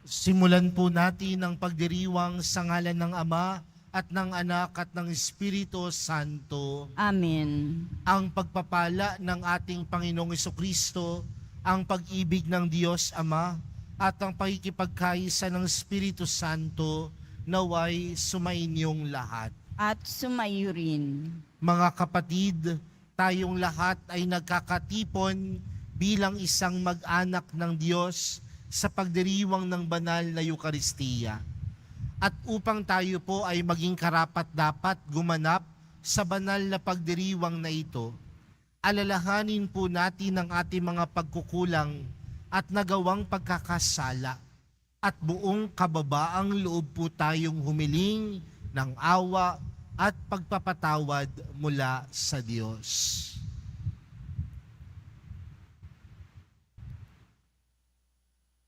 Simulan po natin ang pagdiriwang sa ngalan ng Ama at ng Anak at ng Espiritu Santo. Amen. Ang pagpapala ng ating Panginoong Jesucristo, ang pag-ibig ng Diyos Ama at ang pakikipagkaisa ng Espiritu Santo naway sumainyong lahat. At sumayo rin. Mga kapatid, tayong lahat ay nagkakatipon bilang isang mag-anak ng Diyos sa pagdiriwang ng banal na Eukaristiya. At upang tayo po ay maging karapat-dapat gumanap sa banal na pagdiriwang na ito, alalahanin po natin ang ating mga pagkukulang at nagawang pagkakasala at buong kababaang loob po tayong humiling ng awa at pagpapatawad mula sa Diyos.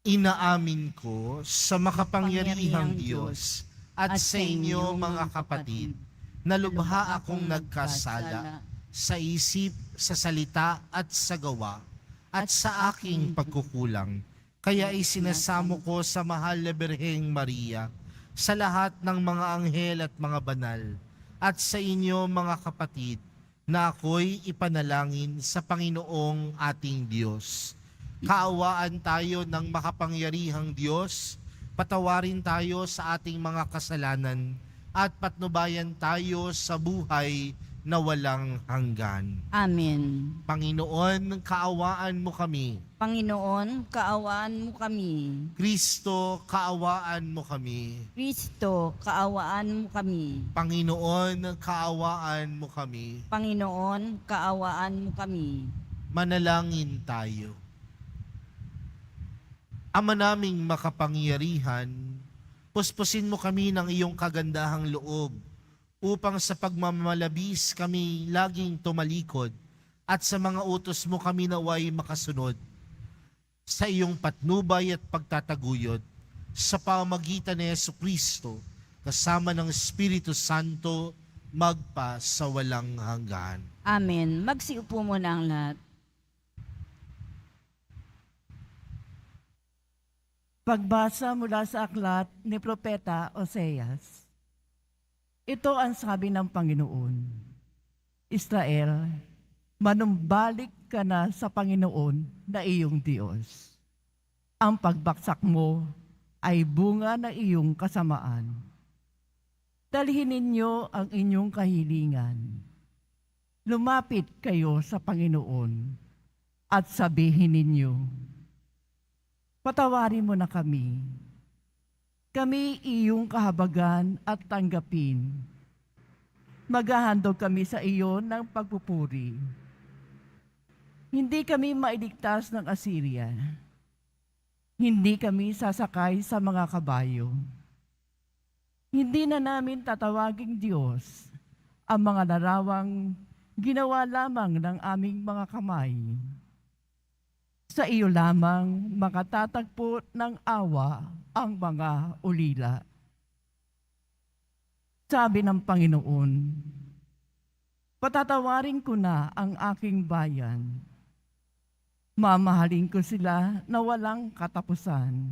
Inaamin ko sa makapangyarihang Diyos at sa inyo mga kapatid na lubha akong nagkasala sa isip, sa salita at sa gawa at sa aking pagkukulang. Kaya isinasamo ko sa mahal na Birheng Maria, sa lahat ng mga anghel at mga banal, at sa inyo mga kapatid, na ako'y ipanalangin sa Panginoong ating Diyos. Kaawaan tayo ng makapangyarihang Diyos, patawarin tayo sa ating mga kasalanan, at patnubayan tayo sa buhay na walang hanggan. Amen. Panginoon, kaawaan mo kami. Panginoon, kaawaan mo kami. Kristo, kaawaan mo kami. Kristo, kaawaan mo kami. Panginoon, kaawaan mo kami. Panginoon, kaawaan mo kami. Manalangin tayo. Ama naming makapangyarihan, puspusin mo kami ng iyong kagandahang loob upang sa pagmamalabis kami laging tumalikod at sa mga utos mo kami naway makasunod sa iyong patnubay at pagtataguyod sa pamamagitan ni Jesucristo kasama ng Espiritu Santo magpa sa walang hanggan. Amen. Magsiupo muna ang lahat. Pagbasa mula sa aklat ni Propeta Oseas. Ito ang sabi ng Panginoon, Israel, manumbalik ka na sa Panginoon na iyong Diyos. Ang pagbaksak mo ay bunga ng iyong kasamaan. Dalhin ninyo ang inyong kahilingan. Lumapit kayo sa Panginoon at sabihin ninyo, patawarin mo na kami. Kami iyong kahabagan at tanggapin. Maghahandog kami sa iyo ng pagpupuri. Hindi kami mailigtas ng Assyria. Hindi kami sasakay sa mga kabayo. Hindi na namin tatawaging Diyos ang mga larawang ginawa lamang ng aming mga kamay. Sa iyo lamang makatatagpo ng awa ang mga ulila. Sabi ng Panginoon, patatawarin ko na ang aking bayan. Mamahalin ko sila na walang katapusan,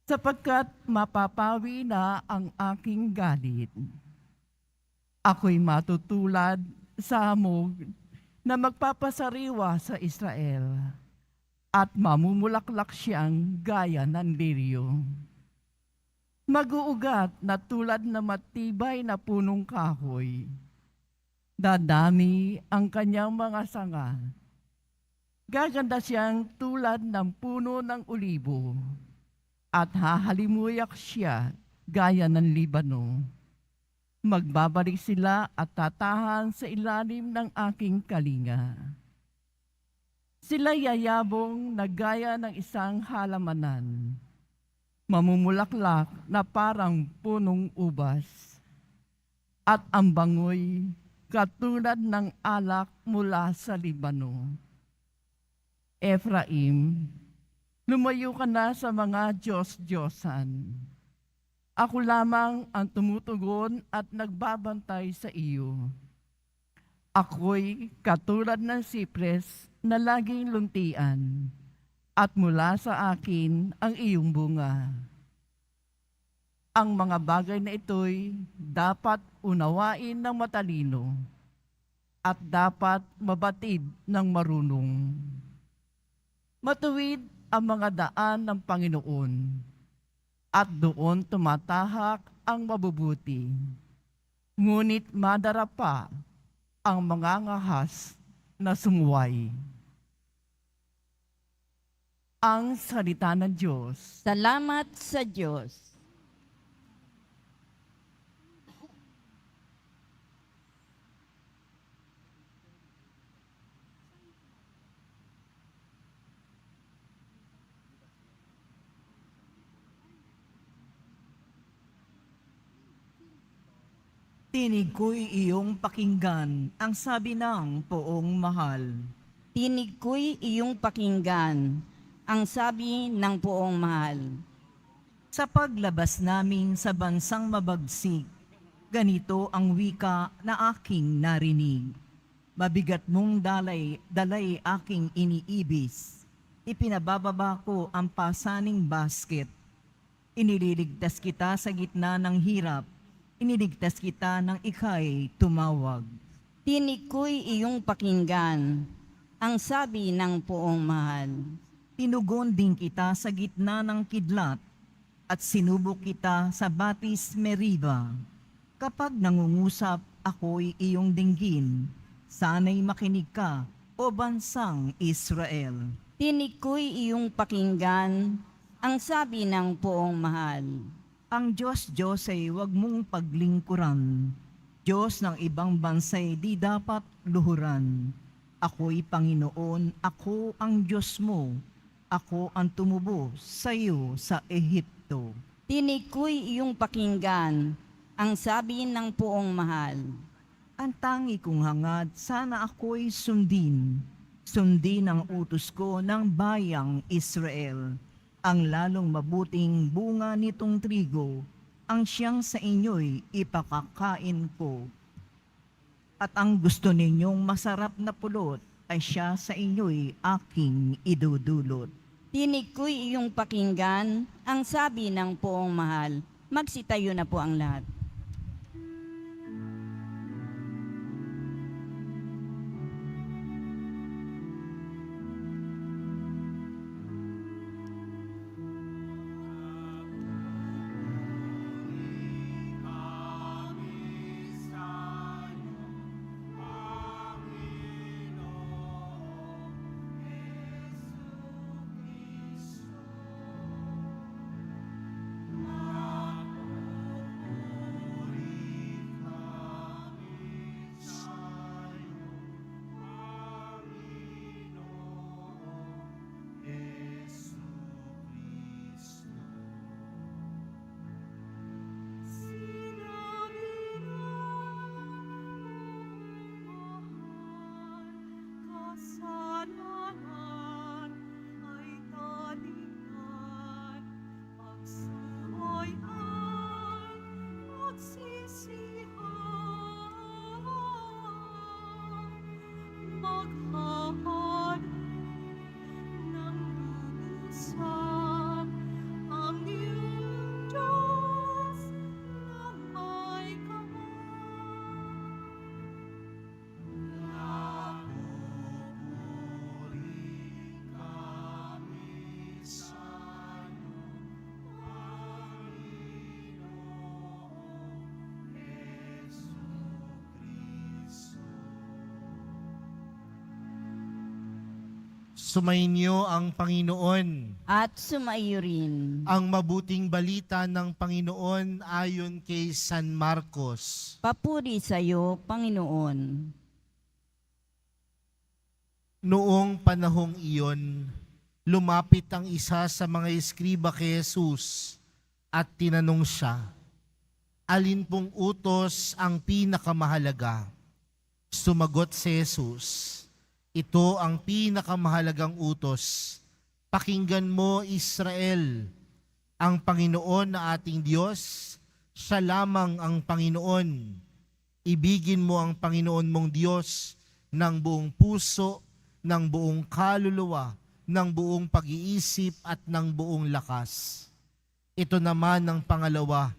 sapagkat mapapawi na ang aking galit. Ako'y matutulad sa hamog na magpapasariwa sa Israel, at mamumulaklak siyang gaya ng liryo. Mag-uugat na tulad na matibay na punong kahoy. Dadami ang kanyang mga sanga. Gaganda siyang tulad ng puno ng olibo, at hahalimuyak siya gaya ng Libano. Magbabalik sila at tatahan sa ilalim ng aking kalinga. Sila yayabong na gaya ng isang halamanan, mamumulaklak na parang punong ubas, at ang bangoy katulad ng alak mula sa Libano. Ephraim, lumayo ka na sa mga Diyos-Diyosan. Ako lamang ang tumutugon at nagbabantay sa iyo. Ako'y katulad ng sipres na laging luntian, at mula sa akin ang iyong bunga. Ang mga bagay na ito'y dapat unawain ng matalino at dapat mabatid ng marunong. Matuwid ang mga daan ng Panginoon at doon tumatahak ang mabubuti. Ngunit madarapa ang mga ngahas na sumuway. Ang salita ng Diyos. Salamat sa Diyos. Tinig ko'y iyong pakinggan, ang sabi ng poong mahal. Tinig ko'y iyong pakinggan, ang sabi ng poong mahal. Sa paglabas namin sa bansang mabagsik, ganito ang wika na aking narinig. Mabigat mong dalay aking iniibis. Ipinabababa ko ang pasaning basket. Iniligtas kita sa gitna ng hirap. Iniligtas kita nang ika'y tumawag. Tinig ko'y iyong pakinggan, ang sabi ng poong mahal. Tinugon din kita sa gitna ng kidlat at sinubok kita sa Batis Meriba. Kapag nangungusap ako'y iyong dinggin, sana'y makinig ka, o bansang Israel. Tinig ko'y iyong pakinggan, ang sabi ng poong mahal. Ang Diyos ay huwag mong paglingkuran. Diyos ng ibang bansay di dapat luhuran. Ako'y Panginoon, ako ang Diyos mo. Ako ang tumubo sa iyo sa Ehipto. Tinig ko'y iyong pakinggan, ang sabi ng poong mahal. Ang tangi kong hangad, sana ako'y sundin. Sundin ang utos ko ng bayang Israel. Ang lalong mabuting bunga nitong trigo, ang siyang sa inyo'y ipakakain ko. At ang gusto ninyong masarap na pulot, ay siya sa inyo'y aking idudulot. Tinig ko'y iyong pakinggan, ang sabi ng poong mahal. Magsitayo na po ang lahat. Sumainyo ang Panginoon. At sumaiyo rin. Ang mabuting balita ng Panginoon ayon kay San Marcos. Papuri sa iyo, Panginoon. Noong panahong iyon, lumapit ang isa sa mga eskriba kay Jesus at tinanong siya, alin pong utos ang pinakamahalaga? Sumagot si Jesus, ito ang pinakamahalagang utos. Pakinggan mo, Israel, ang Panginoon na ating Diyos, siya lamang ang Panginoon. Ibigin mo ang Panginoon mong Diyos ng buong puso, ng buong kaluluwa, ng buong pag-iisip at ng buong lakas. Ito naman ang pangalawa,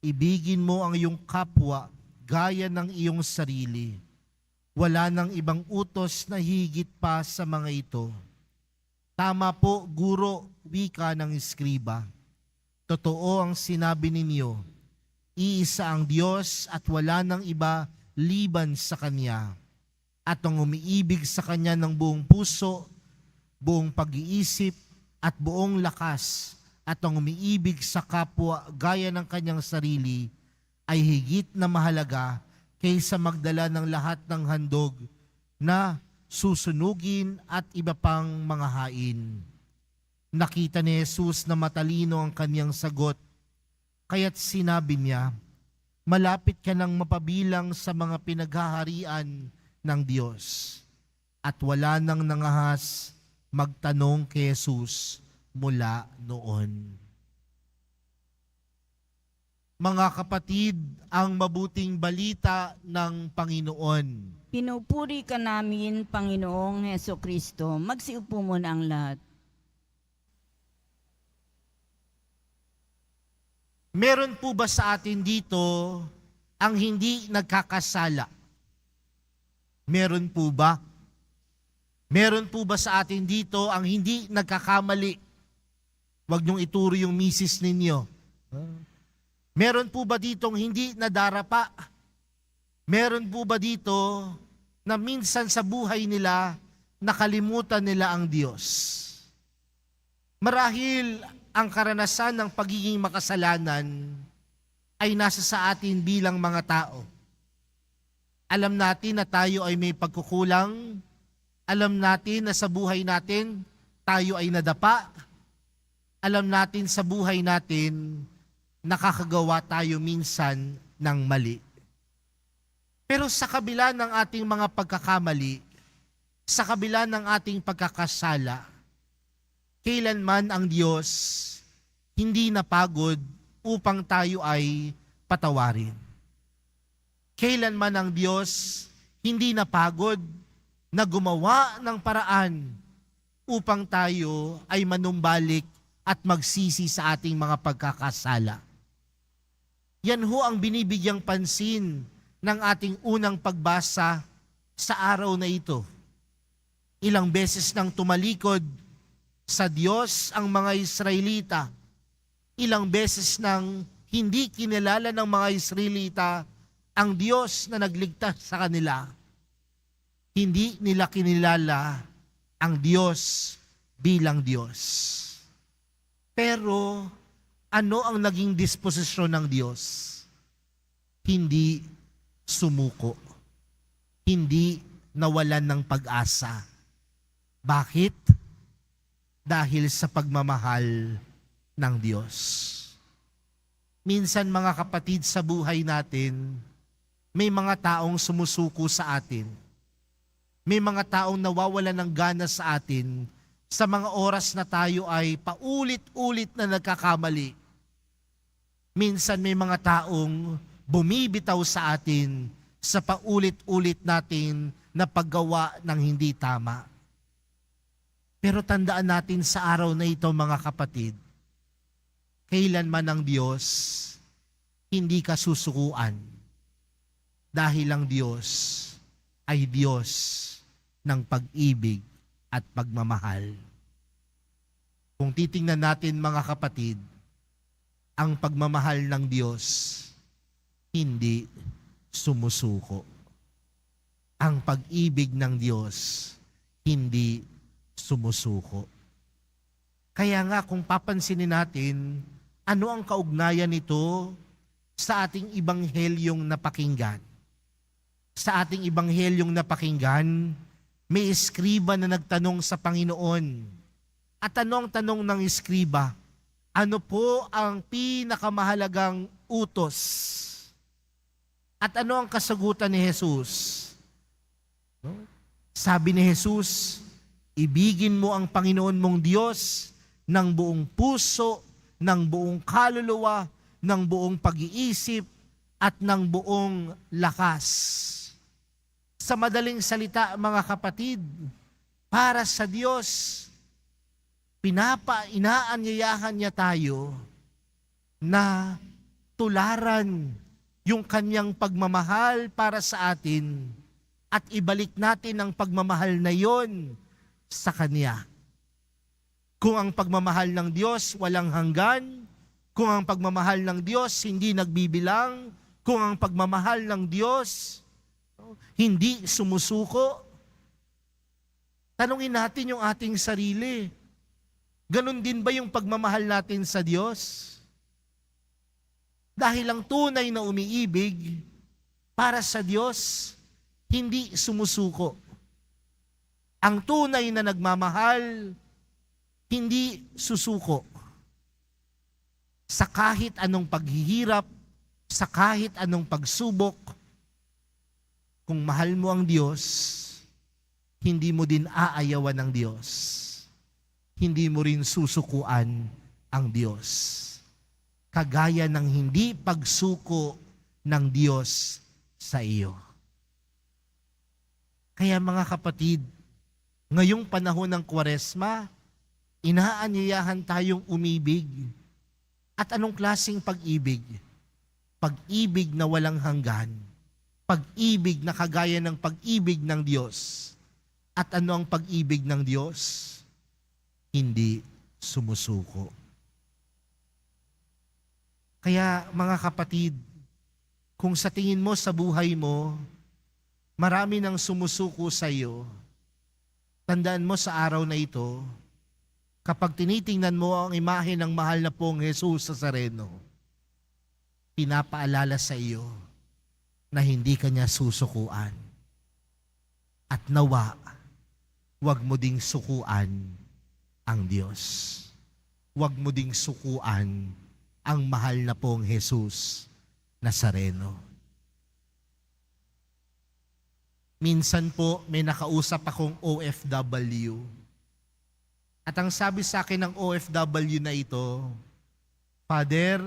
ibigin mo ang iyong kapwa gaya ng iyong sarili. Wala nang ibang utos na higit pa sa mga ito. Tama po, guro, wika ng eskriba. Totoo ang sinabi ninyo, iisa ang Diyos at wala nang iba liban sa Kanya. At ang umiibig sa Kanya ng buong puso, buong pag-iisip at buong lakas, at ang umiibig sa kapwa gaya ng kanyang sarili, ay higit na mahalaga kaysa magdala ng lahat ng handog na susunugin at iba pang mga hain. Nakita ni Jesus na matalino ang kanyang sagot, kaya't sinabi niya, malapit ka nang mapabilang sa mga pinaghaharian ng Diyos. At wala nang nangahas magtanong kay Jesus mula noon. Mga kapatid, ang mabuting balita ng Panginoon. Pinupuri ka namin, Panginoong Heso Kristo. Magsiupo muna ang lahat. Meron po ba sa atin dito ang hindi nagkakasala? Meron po ba? Meron po ba sa atin dito ang hindi nagkakamali? Huwag niyong ituro yung misis ninyo. Meron po ba ditong hindi nadarapa? Meron po ba dito na minsan sa buhay nila nakalimutan nila ang Diyos? Marahil ang karanasan ng pagiging makasalanan ay nasa sa atin bilang mga tao. Alam natin na tayo ay may pagkukulang. Alam natin na sa buhay natin, tayo ay nadapa. Alam natin sa buhay natin, nakakagawa tayo minsan ng mali. Pero sa kabila ng ating mga pagkakamali, sa kabila ng ating pagkakasala, kailanman ang Diyos hindi napagod upang tayo ay patawarin. Kailanman ang Diyos hindi napagod na gumawa ng paraan upang tayo ay manumbalik at magsisi sa ating mga pagkakasala. Yan ho ang binibigyang pansin ng ating unang pagbasa sa araw na ito. Ilang beses nang tumalikod sa Diyos ang mga Israelita. Ilang beses nang hindi kinilala ng mga Israelita ang Diyos na nagligtas sa kanila. Hindi nila kinilala ang Diyos bilang Diyos. Pero ano ang naging disposisyon ng Diyos? Hindi sumuko. Hindi nawalan ng pag-asa. Bakit? Dahil sa pagmamahal ng Diyos. Minsan mga kapatid sa buhay natin, may mga taong sumusuko sa atin. May mga taong nawawalan ng gana sa atin sa mga oras na tayo ay paulit-ulit na nagkakamali. Minsan may mga taong bumibitaw sa atin sa paulit-ulit natin na paggawa ng hindi tama. Pero tandaan natin sa araw na ito mga kapatid, kailanman ang Diyos hindi ka susukuan dahil ang Diyos ay Diyos ng pag-ibig at pagmamahal. Kung titingnan natin mga kapatid, ang pagmamahal ng Diyos hindi sumusuko. Ang pag-ibig ng Diyos hindi sumusuko. Kaya nga kung papansinin natin, ano ang kaugnayan nito sa ating ibanghelyong napakinggan? Sa ating ibanghelyong napakinggan, may eskriba na nagtanong sa Panginoon. At ano ang tanong ng eskriba? Ano po ang pinakamahalagang utos? At ano ang kasagutan ni Jesus? Sabi ni Jesus, ibigin mo ang Panginoon mong Diyos ng buong puso, ng buong kaluluwa, ng buong pag-iisip, at ng buong lakas. Sa madaling salita, mga kapatid, para sa Diyos, inaanyayahan niya tayo na tularan yung kanyang pagmamahal para sa atin at ibalik natin ang pagmamahal na yon sa Kanya. Kung ang pagmamahal ng Diyos walang hanggan, kung ang pagmamahal ng Diyos hindi nagbibilang, kung ang pagmamahal ng Diyos hindi sumusuko, tanungin natin yung ating sarili. Ganon din ba yung pagmamahal natin sa Diyos? Dahil ang tunay na umiibig para sa Diyos, hindi sumusuko. Ang tunay na nagmamahal, hindi susuko. Sa kahit anong paghihirap, sa kahit anong pagsubok, kung mahal mo ang Diyos, hindi mo din aayawan ng Diyos. Hindi mo rin susukuan ang Diyos. Kagaya ng hindi pagsuko ng Diyos sa iyo. Kaya mga kapatid, ngayong panahon ng Kwaresma, inaanyayahan tayong umibig. At anong klaseng pag-ibig? Pag-ibig na walang hanggan. Pag-ibig na kagaya ng pag-ibig ng Diyos. At ano ang pag-ibig ng Diyos? Hindi sumusuko. Kaya mga kapatid, kung sa tingin mo sa buhay mo, marami nang sumusuko sa iyo, tandaan mo sa araw na ito, kapag tinitingnan mo ang imahe ng mahal na pong Jesus Nazareno, pinapaalala sa iyo na hindi ka niya susukuan. At nawa, huwag mo ding sukuan ang Diyos. Huwag mo ding sukuan ang mahal na pong Jesus Nazareno. Minsan po may nakausap akong OFW. At ang sabi sa akin ng OFW na ito, Father,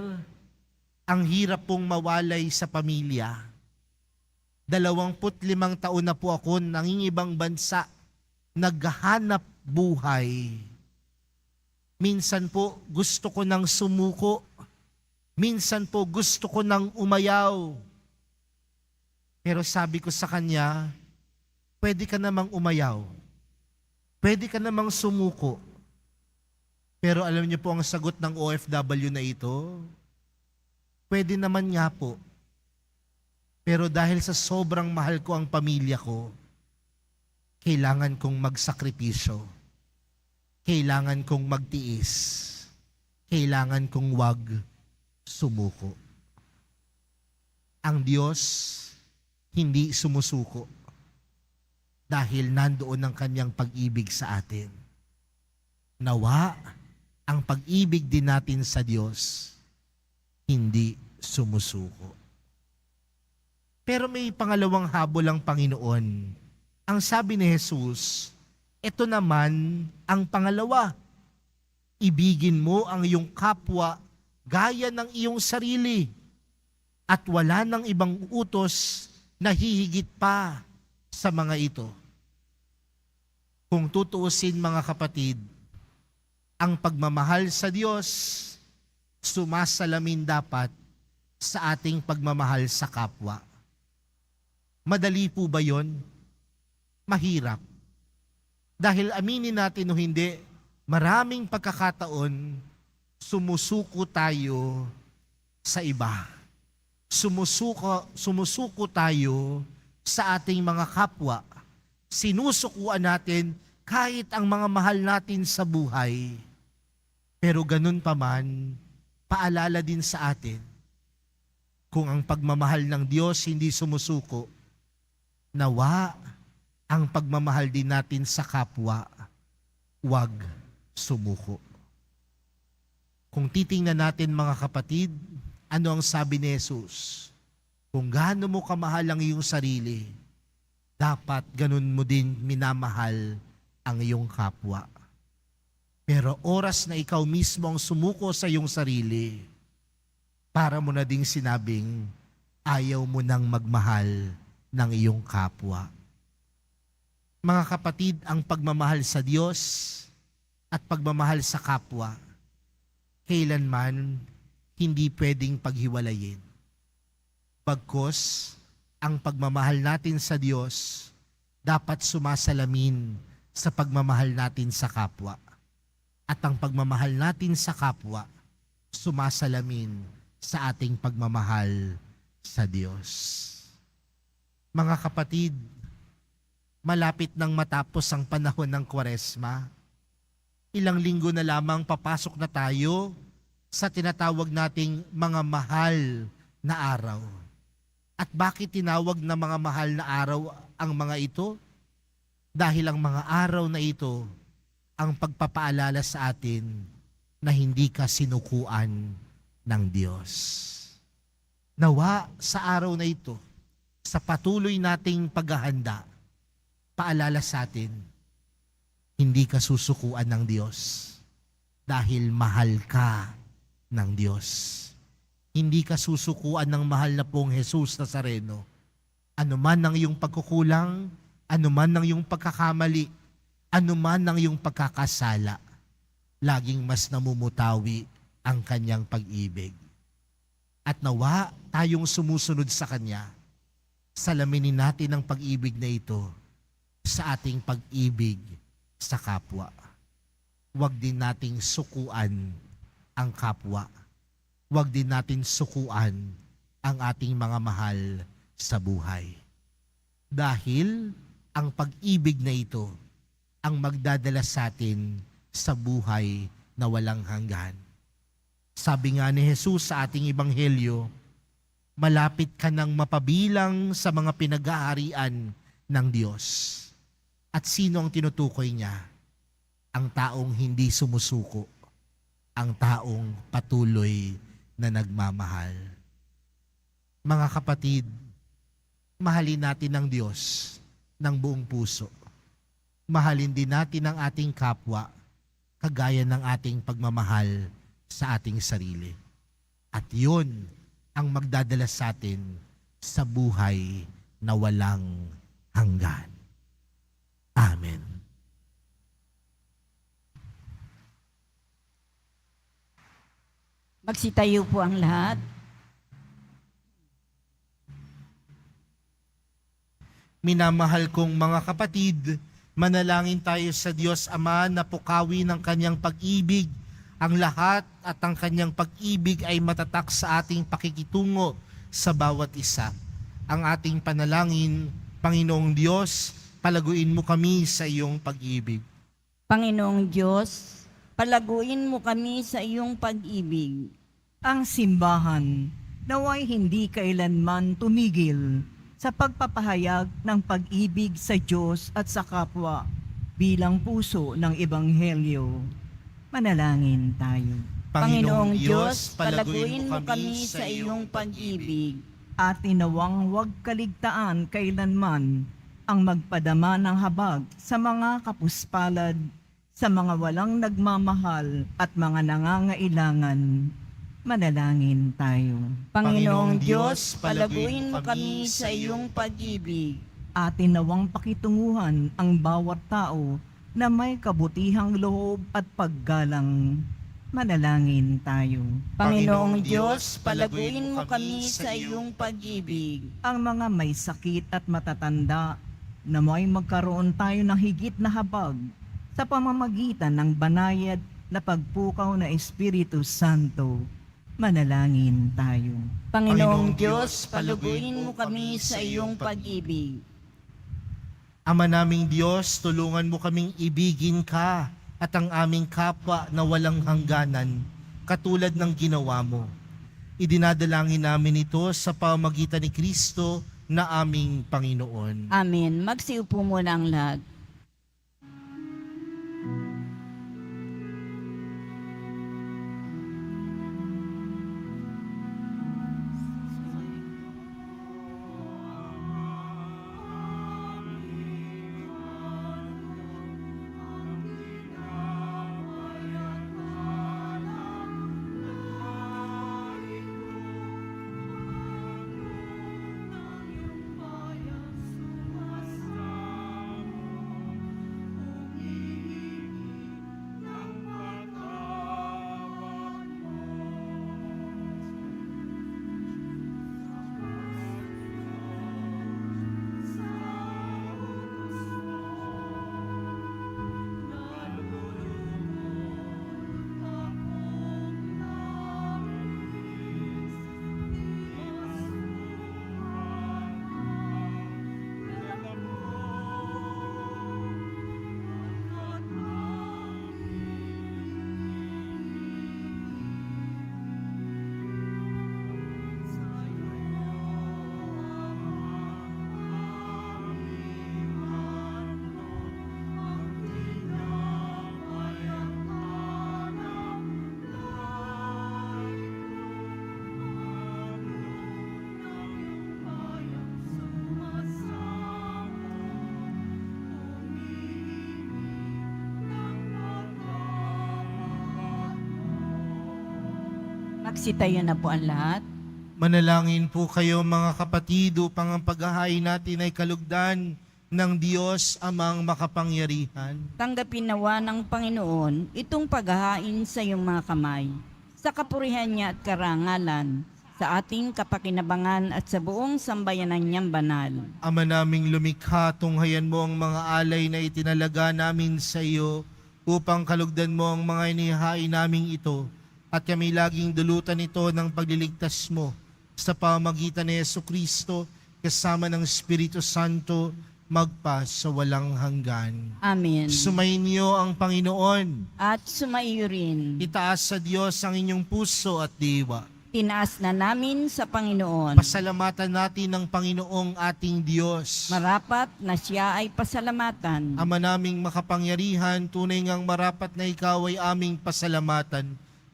ang hirap pong mawalay sa pamilya. 25 taon na po ako nangingibang bansa, naghahanap buhay. Minsan po gusto ko nang sumuko. Minsan po gusto ko nang umayaw. Pero sabi ko sa kanya, pwede ka namang umayaw. Pwede ka namang sumuko. Pero alam niyo po ang sagot ng OFW na ito? Pwede naman nga po. Pero dahil sa sobrang mahal ko ang pamilya ko, kailangan kong magsakripisyo. Kailangan kong magtiis. Kailangan kong wag sumuko. Ang Diyos hindi sumusuko dahil nandoon ang kanyang pag-ibig sa atin. Nawa, ang pag-ibig din natin sa Diyos hindi sumusuko. Pero may pangalawang habol ang Panginoon. Ang sabi ni Jesus, ito naman ang pangalawa. Ibigin mo ang iyong kapwa gaya ng iyong sarili, at wala ng ibang utos na hihigit pa sa mga ito. Kung tutuusin mga kapatid, ang pagmamahal sa Diyos sumasalamin dapat sa ating pagmamahal sa kapwa. Madali po ba yon? Mahirap. Dahil aminin natin o hindi, maraming pagkakataon sumusuko tayo sa iba. Sumusuko tayo sa ating mga kapwa. Sinusukuan natin kahit ang mga mahal natin sa buhay. Pero ganun pa man, paalala din sa atin, kung ang pagmamahal ng Diyos hindi sumusuko, nawa ang pagmamahal din natin sa kapwa, huwag sumuko. Kung titingnan natin mga kapatid, ano ang sabi ni Jesus? Kung gaano mo kamahal ang iyong sarili, dapat ganun mo din minamahal ang iyong kapwa. Pero oras na ikaw mismo ang sumuko sa iyong sarili, para mo na ding sinabing, ayaw mo nang magmahal ng iyong kapwa. Mga kapatid, ang pagmamahal sa Diyos, at pagmamahal sa kapwa, kailanman hindi pwedeng paghiwalayin. Bagkus, ang pagmamahal natin sa Diyos dapat sumasalamin sa pagmamahal natin sa kapwa. At ang pagmamahal natin sa kapwa, sumasalamin sa ating pagmamahal sa Diyos. Mga kapatid, malapit nang matapos ang panahon ng Kwaresma. Ilang linggo na lamang papasok na tayo sa tinatawag nating mga mahal na araw. At bakit tinawag na mga mahal na araw ang mga ito? Dahil ang mga araw na ito ang pagpapaalala sa atin na hindi ka sinukuan ng Diyos. Nawa sa araw na ito, sa patuloy nating paghahanda, paalala sa atin, hindi ka susukuan ng Diyos dahil mahal ka ng Diyos. Hindi ka susukuan ng mahal na pong Jesus Nazareno. Ano man ang iyong pagkukulang, ano man ang iyong pagkakamali, ano man ang iyong pagkakasala, laging mas namumutawi ang kanyang pag-ibig. At nawa tayong sumusunod sa kanya, salaminin natin ang pag-ibig na ito sa ating pag-ibig sa kapwa. Huwag din nating sukuan ang kapwa. Huwag din natin sukuan ang ating mga mahal sa buhay. Dahil ang pag-ibig na ito ang magdadala sa atin sa buhay na walang hanggan. Sabi nga ni Jesus sa ating ebanghelyo, malapit ka nang mapabilang sa mga pinag-aarian ng Diyos. At sino ang tinutukoy niya? Ang taong hindi sumusuko, ang taong patuloy na nagmamahal. Mga kapatid, mahalin natin ang Diyos ng buong puso. Mahalin din natin ang ating kapwa kagaya ng ating pagmamahal sa ating sarili. At yun ang magdadala sa atin sa buhay na walang hanggan. Amen. Magsitayo po ang lahat. Minamahal kong mga kapatid, manalangin tayo sa Diyos Ama na pukawi ng kanyang pag-ibig ang lahat at ang kanyang pag-ibig ay matatak sa ating pakikitungo sa bawat isa. Ang ating panalangin, Panginoong Diyos, palaguin mo kami sa iyong pag-ibig. Panginoong Diyos, palaguin mo kami sa iyong pag-ibig. Ang simbahan naway hindi kailanman tumigil sa pagpapahayag ng pag-ibig sa Diyos at sa kapwa bilang puso ng Ebanghelyo. Manalangin tayo. Panginoong Diyos, palaguin mo kami sa iyong pag-ibig. At inawang huwag kaligtaan kailanman ang magpadama ng habag sa mga kapuspalad, sa mga walang nagmamahal at mga nangangailangan. Manalangin tayo. Panginoong Diyos, palaguin mo kami sa iyong pag-ibig. At inawang pakitunguhan ang bawat tao na may kabutihang loob at paggalang. Manalangin tayo. Panginoong Diyos, palaguin mo kami sa iyong pag-ibig. Ang mga may sakit at matatanda na may magkaroon tayo ng higit na habag sa pamamagitan ng banayad na pagpukaw na Espiritu Santo. Manalangin tayo. Panginoong Diyos, palaguin mo kami sa iyong pag-ibig. Ama naming Diyos, tulungan mo kaming ibigin ka at ang aming kapwa na walang hangganan, katulad ng ginawa mo. Idinadalangin namin ito sa pamamagitan ni Kristo na aming Panginoon. Amen. Magsiupo muna ang lahat. Magsitayo na po ang lahat. Manalangin po kayo mga kapatid upang ang paghahain natin ay kalugdan ng Diyos amang makapangyarihan. Tanggapin nawa ng Panginoon itong paghahain sa iyong mga kamay, sa kapurihan niya at karangalan, sa ating kapakinabangan at sa buong sambayanan niyang banal. Ama naming lumikha, tunghayan mo ang mga alay na itinalaga namin sa iyo upang kalugdan mo ang mga inihain naming ito at kami laging dulutan ito ng pagliligtas mo sa pamamagitan ni Jesucristo kasama ng Espiritu Santo magpa sa walang hanggan. Amen. Sumainyo ang Panginoon. At sumaiyo rin. Itaas sa Diyos ang inyong puso at diwa. Tinaas na namin sa Panginoon. Pasalamatan natin ang Panginoong ating Diyos. Marapat na siya ay pasalamatan. Ama naming makapangyarihan, tunay ngang marapat na ikaw ay aming pasalamatan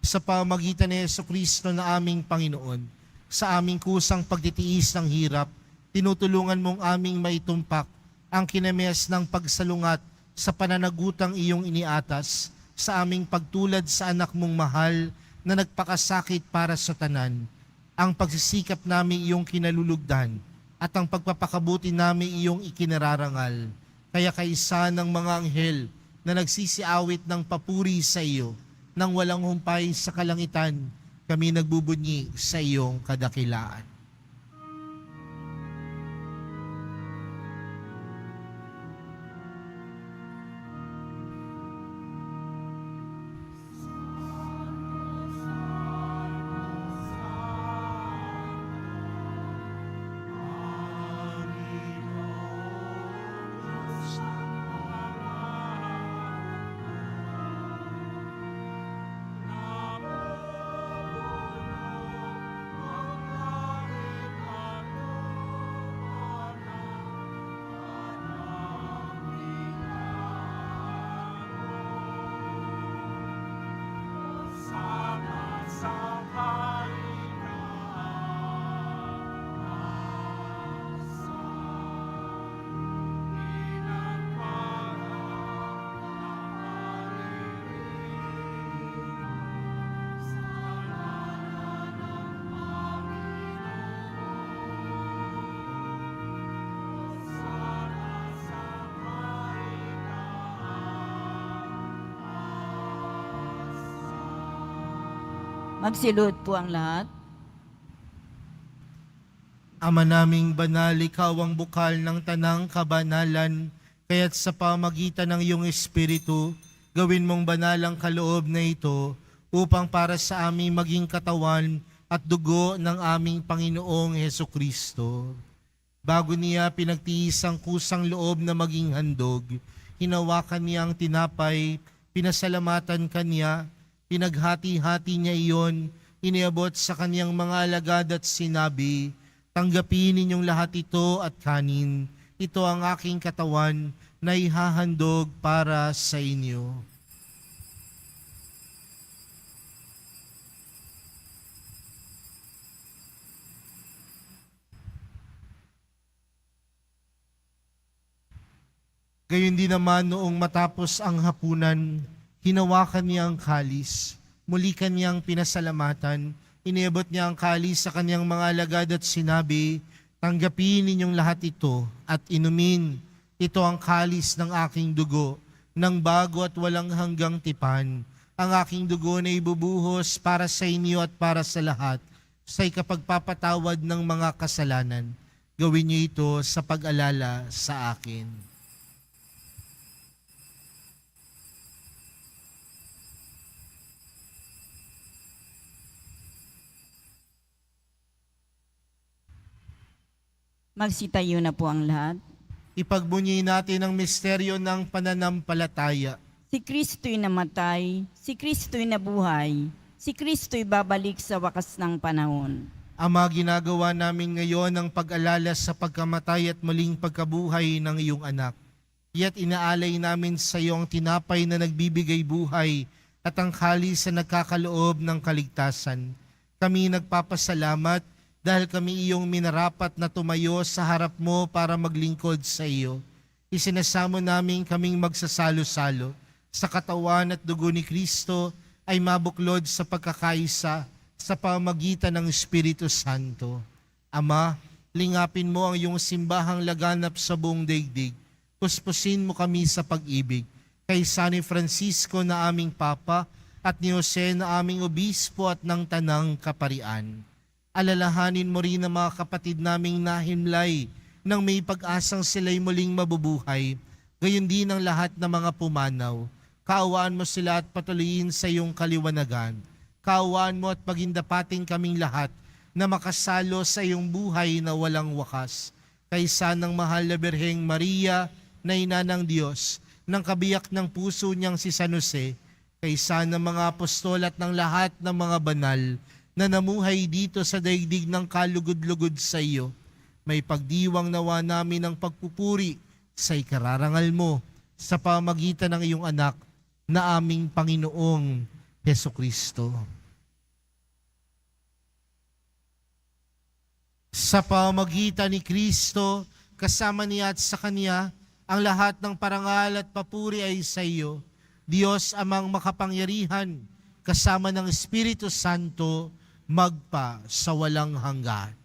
sa pamamagitan ni Jesucristo na aming Panginoon. Sa aming kusang pagtitiis ng hirap, tinutulungan mong aming maitumpak ang kinames ng pagsalungat sa pananagutang iyong iniatas sa aming pagtulad sa anak mong mahal na nagpakasakit para sa tanan. Ang pagsisikap namin iyong kinalulugdan at ang pagpapakabuti namin iyong ikinararangal. Kaya kaisa ng mga anghel na nagsisiawit ng papuri sa iyo nang walang humpay sa kalangitan, kami nagbubunyi sa iyong kadakilaan. Magsilod po ang lahat. Ama naming banal, ikaw ang bukal ng tanang kabanalan, kaya't sa pamagitan ng iyong Espiritu, gawin mong banal ang kaloob na ito upang para sa aming maging katawan at dugo ng aming Panginoong Hesukristo. Bago niya pinagtiis ang kusang loob na maging handog, hinawakan niya ang tinapay, pinasalamatan kanya, pinaghati-hati niya iyon, iniabot sa kaniyang mga alagad at sinabi, tanggapin ninyong lahat ito at kanin. Ito ang aking katawan na ihahandog para sa inyo. Gayon din naman noong matapos ang hapunan, hinawakan niya ang kalis, muli kanyang pinasalamatan, iniabot niya ang kalis sa kanyang mga alagad at sinabi, tanggapin ninyong lahat ito at inumin. Ito ang kalis ng aking dugo, ng bago at walang hanggang tipan. Ang aking dugo na ibubuhos para sa inyo at para sa lahat, sa ikapagpapatawad ng mga kasalanan. Gawin niyo ito sa pag-alala sa akin. Magsitayo na po ang lahat. Ipagbunyi natin ang misteryo ng pananampalataya. Si Kristo'y namatay, si Kristo'y nabuhay, si Kristo'y babalik sa wakas ng panahon. Ama, ginagawa namin ngayon ang pag-alala sa pagkamatay at muling pagkabuhay ng iyong anak. Iya't inaalay namin sa iyo ang tinapay na nagbibigay buhay at ang kalis na nagkakaloob ng kaligtasan. Kami nagpapasalamat dahil kami iyong minarapat na tumayo sa harap mo para maglingkod sa iyo. Isinasamo namin kaming magsasalo-salo sa katawan at dugo ni Kristo ay mabuklod sa pagkakaisa sa pamagitan ng Espiritu Santo. Ama, lingapin mo ang iyong simbahang laganap sa buong daigdig. Puspusin mo kami sa pag-ibig. Kay San Francisco na aming Papa at ni Jose na aming Obispo at ng Tanang Kaparian. Alalahanin mo rin ang mga kapatid naming nahimlay nang may pag-asang sila'y muling mabubuhay. Gayon din ang lahat ng mga pumanaw. Kaawaan mo sila at patuloyin sa iyong kaliwanagan. Kaawaan mo at pagindapating kaming lahat na makasalo sa iyong buhay na walang wakas. Kaysa ng mahal na Birheng Maria na ina ng Diyos, ng kabiyak ng puso niyang si San Jose, kaysa ng mga apostol at ng lahat ng mga banal na namuhay dito sa daigdig ng kalugod-lugod sa iyo, may pagdiwang nawa namin ng pagpupuri sa ikararangal mo sa pamagitan ng iyong anak na aming Panginoong Hesukristo. Sa pamagitan ni Kristo, kasama niya at sa Kanya, ang lahat ng parangal at papuri ay sa iyo, Diyos amang makapangyarihan, kasama ng Espiritu Santo, magpa sa walang hanggan.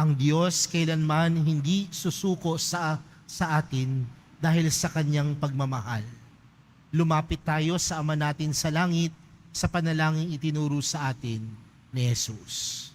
Ang Diyos kailanman hindi susuko sa atin dahil sa kanyang pagmamahal. Lumapit tayo sa Ama natin sa langit sa panalangin itinuro sa atin ni Jesus.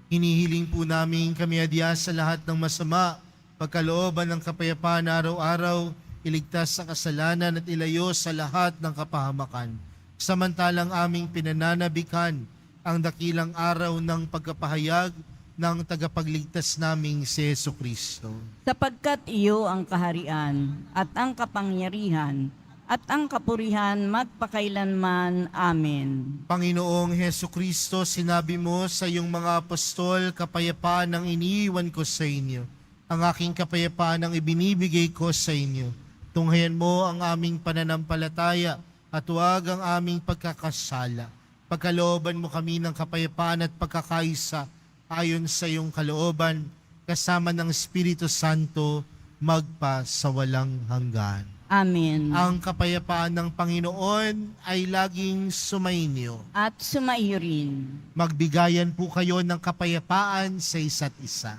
Hinihiling po namin kami adya sa lahat ng masama, pagkalooban ng kapayapaan araw-araw, iligtas sa kasalanan at ilayo sa lahat ng kapahamakan. Samantalang aming pinananabikan ang dakilang araw ng pagkapahayag ng tagapagligtas naming si Jesucristo. Sapagkat iyo ang kaharian at ang kapangyarihan at ang kapurihan magpakailanman. Amen. Panginoong Hesukristo, sinabi mo sa iyong mga apostol, kapayapaan ang iniiwan ko sa inyo. Ang aking kapayapaan ang ibinibigay ko sa inyo. Tunghayan mo ang aming pananampalataya at huwag ang aming pagkakasala. Pagkalooban mo kami ng kapayapaan at pagkakaisa ayon sa iyong kalooban, kasama ng Espiritu Santo, magpa sa walang hanggan. Amen. Ang kapayapaan ng Panginoon ay laging sumainyo. At sumaiyo rin. Magbigayan po kayo ng kapayapaan sa isa't isa.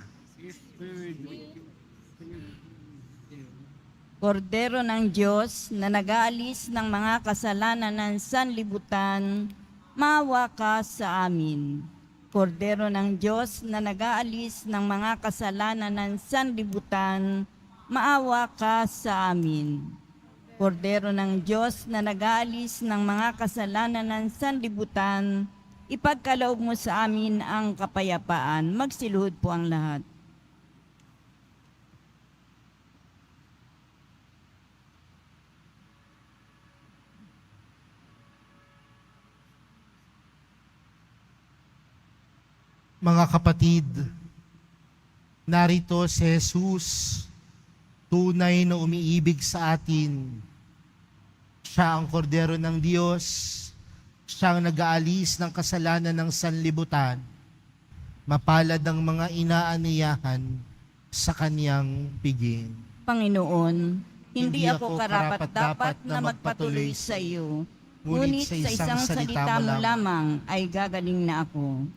Kordero ng Diyos na nag-aalis ng mga kasalanan ng sanlibutan, maawa ka sa amin. Kordero ng Diyos na nag-aalis ng mga kasalanan ng sanlibutan, maawa ka sa amin. Kordero ng Diyos na nag-aalis ng mga kasalanan ng sanlibutan, ipagkaloob mo sa amin ang kapayapaan. Magsiluhod po ang lahat. Mga kapatid, narito si Jesus, tunay na umiibig sa atin. Siya ang kordero ng Diyos, siya ang nag-aalis ng kasalanan ng sanlibutan. Mapalad ang mga inaaniyahan sa kanyang piging. Panginoon, hindi ako karapat-dapat na magpatuloy sa iyo, ngunit sa isang salita mo lamang ay gagaling na ako.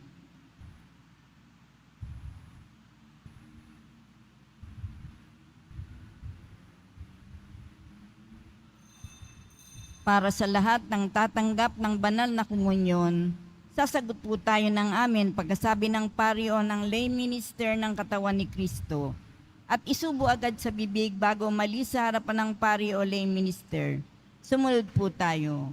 Para sa lahat ng tatanggap ng banal na komunyon, sasagot po tayo ng amin pagkasabi ng pari o ng lay minister ng katawan ni Kristo at isubo agad sa bibig bago umalis sa harapan ng pari o lay minister. Sumunod po tayo.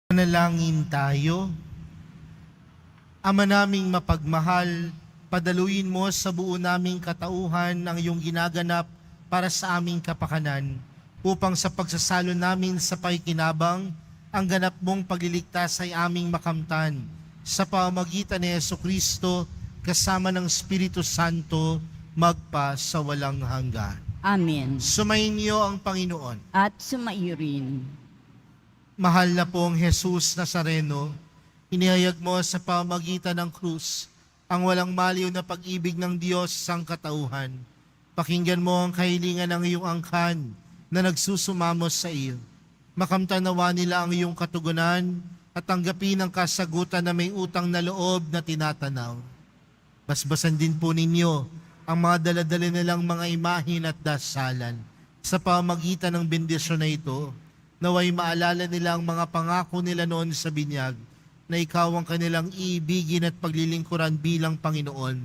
Manalangin tayo. Ama naming mapagmahal, padaluin mo sa buo naming katauhan ang iyong ginaganap para sa aming kapakanan, upang sa pagsasalo namin sa pakikinabang, ang ganap mong pagliligtas ay aming makamtan sa pamamagitan ni Jesucristo kasama ng Espiritu Santo magpa sa walang hanggan. Amen. Sumainyo ang Panginoon. At sumaiyo rin. Mahal na pong Jesus Nazareno, inihayag mo sa pamamagitan ng krus ang walang maliw na pag-ibig ng Diyos sa katauhan. Pakinggan mo ang kahilingan ng iyong angkan na nagsusumamos sa iyo. Makamtanawa nila ang iyong katugunan at tanggapin ang kasagutan na may utang na loob na tinatanaw. Basbasan din po ninyo ang mga daladala nilang mga imahin at dasalan. Sa pamamagitan ng bendisyon na ito, naway maalala nila ang mga pangako nila noon sa binyag na ikaw ang kanilang iibigin at paglilingkuran bilang Panginoon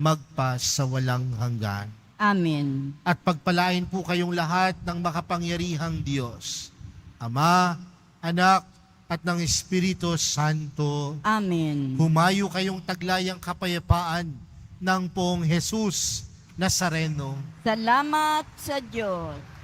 magpa sa walang hanggan. Amen. At pagpalain po kayong lahat ng makapangyarihang Diyos, Ama, Anak, at ng Espiritu Santo. Amen. Humayo kayong taglayang kapayapaan ng Poong Jesus Nazareno. Salamat sa Diyos.